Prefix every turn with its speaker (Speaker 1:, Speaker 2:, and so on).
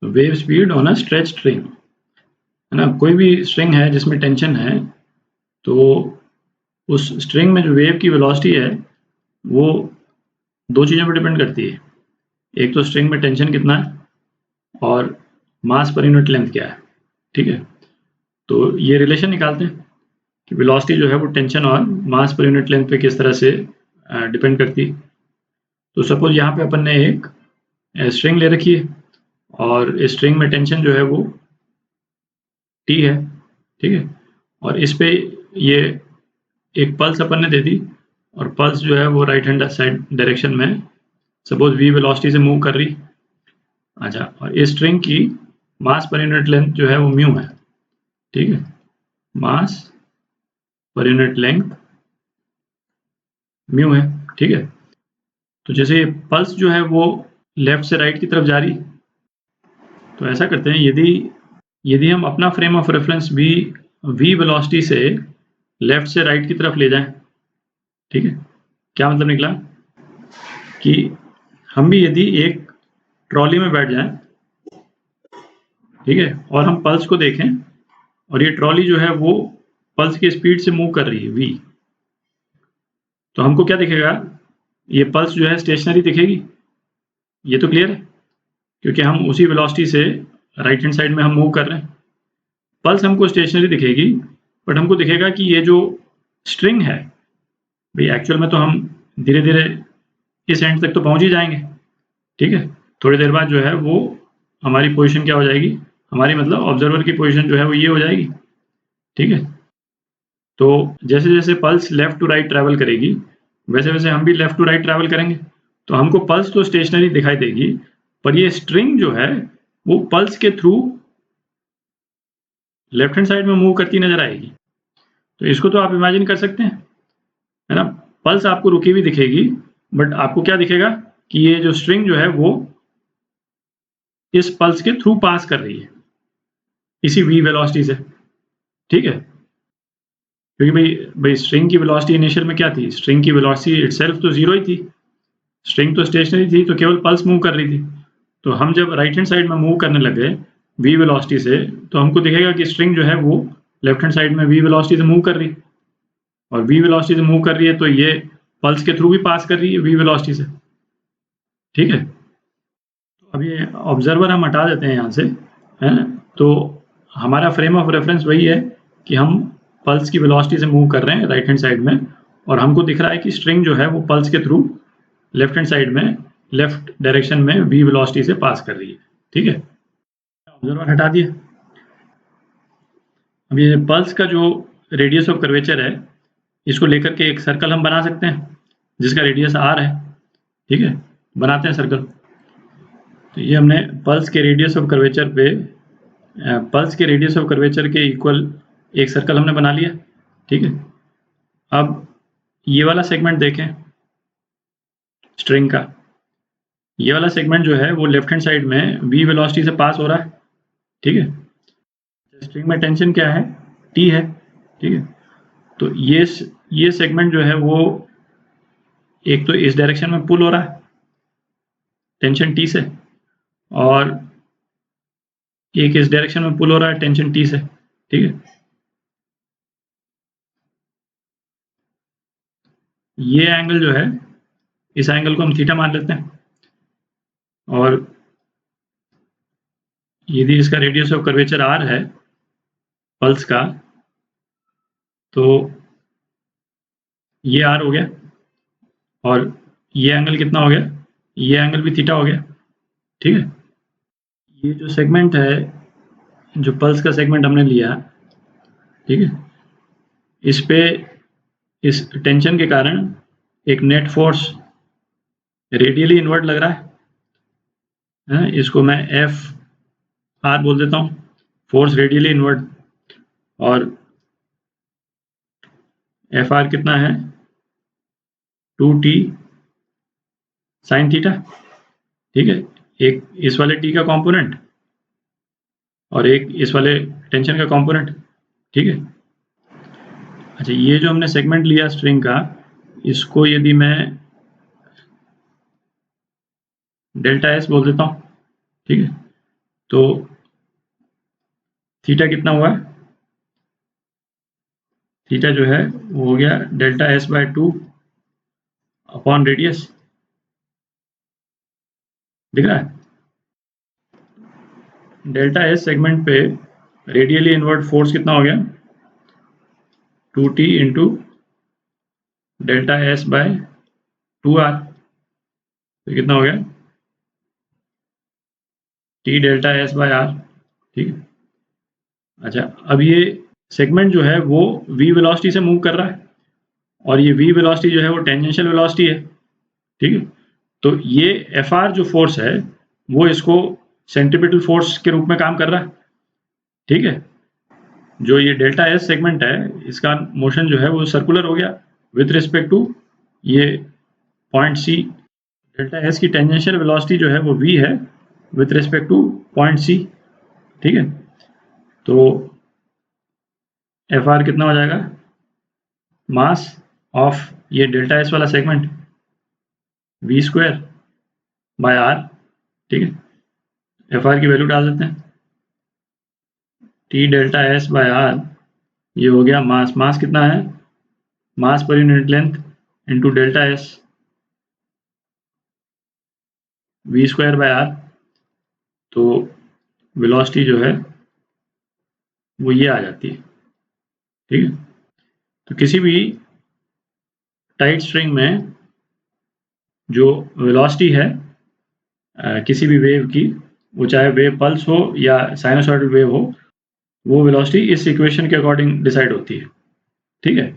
Speaker 1: Wave speed on a stretch string, है ना। कोई भी स्ट्रिंग है जिसमें टेंशन है, तो उस स्ट्रिंग में जो वेव की वेलोसिटी है वो दो चीज़ों पर डिपेंड करती है। एक तो स्ट्रिंग में टेंशन कितना है और मास पर यूनिट लेंथ क्या है, ठीक है। तो ये रिलेशन निकालते हैं कि वेलोसिटी जो है वो टेंशन और मास पर यूनिट लेंथ पे किस तरह से डिपेंड करती है। तो सपोज यहाँ पे अपन ने एक स्ट्रिंग ले रखी है और इस स्ट्रिंग में टेंशन जो है वो टी है, ठीक है। और इस पे ये एक पल्स अपन ने दे दी और पल्स जो है वो राइट हैंड साइड डायरेक्शन में सपोज v वेलोसिटी से मूव कर रही। अच्छा, और इस स्ट्रिंग की मास पर यूनिट लेंथ जो है वो म्यू है, ठीक है। Mass per unit length mu है, ठीक है। तो जैसे पल्स जो है वो लेफ्ट से राइट की तरफ जा रही, तो ऐसा करते हैं, यदि यदि हम अपना फ्रेम ऑफ रेफरेंस भी v वेलोसिटी से लेफ्ट से राइट की तरफ ले जाएं, ठीक है। क्या मतलब निकला कि हम भी यदि एक ट्रॉली में बैठ जाएं, ठीक है, और हम पल्स को देखें और ये ट्रॉली जो है वो पल्स की स्पीड से मूव कर रही है v, तो हमको क्या दिखेगा, ये पल्स जो है स्टेशनरी दिखेगी। ये तो क्लियर है क्योंकि हम उसी वेलोसिटी से राइट हैंड साइड में हम मूव कर रहे हैं। पल्स हमको स्टेशनरी दिखेगी, बट हमको दिखेगा कि ये जो स्ट्रिंग है भाई, एक्चुअल में तो हम धीरे धीरे इस एंड तक तो पहुंच ही जाएंगे, ठीक है। थोड़ी देर बाद जो है वो हमारी पोजीशन क्या हो जाएगी, हमारी मतलब ऑब्जर्वर की पोजीशन जो है वो ये हो जाएगी, ठीक है। तो जैसे जैसे pulse left to right travel करेगी वैसे वैसे हम भी लेफ्ट टू राइट ट्रैवल करेंगे। तो हमको पल्स तो स्टेशनरी दिखाई देगी, पर ये स्ट्रिंग जो है वो पल्स के थ्रू लेफ्ट हैंड साइड में मूव करती नजर आएगी। तो इसको तो आप इमेजिन कर सकते हैं, है ना। पल्स आपको रुकी हुई दिखेगी, बट आपको क्या दिखेगा कि ये जो स्ट्रिंग जो है वो इस पल्स के थ्रू पास कर रही है इसी v वेलोसिटी से, ठीक है। क्योंकि भाई स्ट्रिंग की वेलोसिटी इनिशियल में क्या थी, स्ट्रिंग की वेलोसिटी इटसेल्फ तो जीरो ही थी, स्ट्रिंग तो स्टेशनरी थी, तो केवल पल्स मूव कर रही थी। तो हम जब राइट हैंड साइड में मूव करने लगे v वेलोसिटी से, तो हमको दिखेगा कि स्ट्रिंग जो है वो लेफ्ट हैंड साइड में v वेलोसिटी से मूव कर रही है, और v वेलोसिटी से मूव कर रही है तो ये पल्स के थ्रू भी पास कर रही है v वेलोसिटी से, ठीक है। तो अब ये ऑब्जर्वर हम हटा देते हैं यहाँ से, है ना। तो हमारा फ्रेम ऑफ रेफरेंस वही है कि हम पल्स की वेलोसिटी से मूव कर रहे हैं राइट हैंड साइड में, और हमको दिख रहा है कि स्ट्रिंग जो है वो पल्स के थ्रू लेफ्ट हैंड साइड में लेफ्ट डायरेक्शन में v वेलोसिटी से पास कर रही है, ठीक है। ऑब्जर्वर हटा दिया। अब ये पल्स का जो रेडियस ऑफ कर्वेचर है, इसको लेकर के एक सर्कल हम बना सकते हैं जिसका रेडियस r है, ठीक है। बनाते हैं सर्कल। तो ये हमने पल्स के रेडियस ऑफ कर्वेचर पे पल्स के रेडियस ऑफ कर्वेचर के इक्वल एक सर्कल हमने बना लिया, ठीक है। अब ये वाला सेगमेंट देखें स्ट्रिंग का, ये वाला सेगमेंट जो है वो लेफ्ट हैंड साइड में v वेलोसिटी से पास हो रहा है, ठीक है। स्ट्रिंग में टेंशन क्या है, t है, ठीक है। तो ये सेगमेंट जो है वो एक तो इस डायरेक्शन में पुल हो रहा है टेंशन t से, और एक इस डायरेक्शन में पुल हो रहा है टेंशन t से, ठीक है। ये एंगल जो है, इस एंगल को हम थीटा मान लेते हैं, और यदि इसका रेडियस ऑफ कर्वेचर r है पल्स का, तो ये r हो गया, और ये एंगल कितना हो गया, ये एंगल भी थीटा हो गया, ठीक है। ये जो सेगमेंट है, जो पल्स का सेगमेंट हमने लिया, ठीक है, इस पे इस टेंशन के कारण एक नेट फोर्स रेडियली इनवर्ट लग रहा है, इसको मैं एफ आर बोल देता हूँ, फोर्स रेडियली इनवर्ट, और एफ आर कितना है 2t साइन थीटा, ठीक है। एक इस वाले t का कंपोनेंट और एक इस वाले टेंशन का कंपोनेंट, ठीक है। अच्छा, ये जो हमने सेगमेंट लिया स्ट्रिंग का, इसको यदि मैं डेल्टा एस बोल देता हूँ, ठीक है। तो थीटा कितना हुआ? थीटा जो है वो हो गया delta S by 2 upon radius. दिख रहा है? डेल्टा एस सेगमेंट पे रेडियली इनवर्ट फोर्स कितना हो गया? 2t into delta S bye 2r। तो कितना हो गया? t delta S by r। ठीक है। अच्छा, अब ये सेगमेंट जो है वो v वेलोसिटी से मूव कर रहा है और ये v वेलोसिटी जो है वो टेंजेंशियल वेलोसिटी है। ठीक है। तो ये Fr जो फोर्स है वो इसको सेंट्रीपिटल फोर्स के रूप में काम कर रहा है। ठीक है। जो ये डेल्टा एस सेगमेंट है इसका मोशन जो है वो सर्कुलर हो गया विथ रिस्पेक्ट टू ये पॉइंट सी। डेल्टा एस की टेंजेंशियल वेलोसिटी जो है वो v है with respect to point C. ठीक है। तो Fr कितना हो जाएगा? मास ऑफ ये डेल्टा एस वाला segment v square by r। ठीक है। Fr की वैल्यू डाल देते हैं, t delta S by r। ये हो गया मास। मास कितना है? Mass per unit length into delta S v square by r। तो वेलोसिटी जो है वो ये आ जाती है। ठीक है। तो किसी भी टाइट स्ट्रिंग में जो वेलोसिटी है किसी भी वेव की, वो चाहे वेव पल्स हो या साइनसॉइडल वेव हो, वो वेलोसिटी इस इक्वेशन के अकॉर्डिंग डिसाइड होती है। ठीक है।